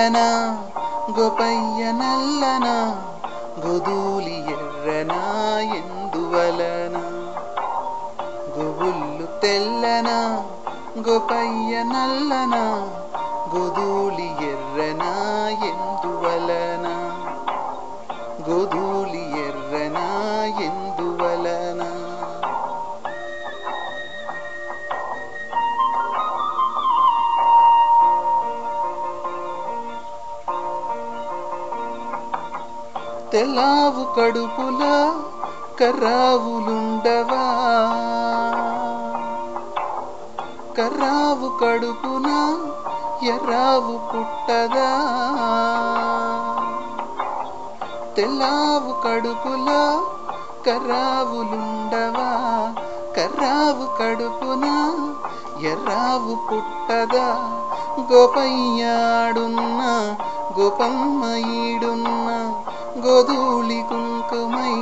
తెల్లనా గోపయ్య నల్లనా గోధూళి ఎర్రనా ఎందువలన గోవుళ్ళు తెల్లనా గోపయ్య నల్లనా గోధూళి ఎర్రనా ఎందువలన గోధూళి ఎర్రనా ఎందువలన తెల్లావు కడుపుల కర్రావులుండవా కర్రావు కడుపున ఎర్రావు పుట్టదా తెల్లావు కడుపుల కర్రావులుండవా కర్రావు కడుపున ఎర్రావు పుట్టదా గోపయ్యాడున్న గోపమ్మ ఈడున్న గోధూళి కుంకుమై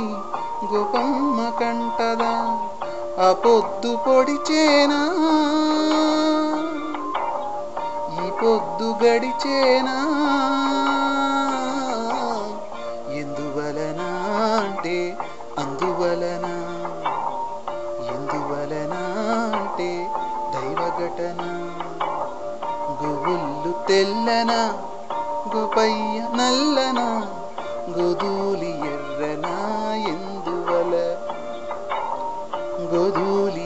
గోపమ్మ కంటదా ఆ పొద్దు పొడిచేనా ఈ పొద్దు గడిచేనా ఎందువలన అంటే అందువలన ఎందువలన అంటే దైవ ఘటన గోవుళ్ళు తెల్లనా గోపయ్య నల్లనా గోధూళి ఎర్రనా ఎందువల గోధూళి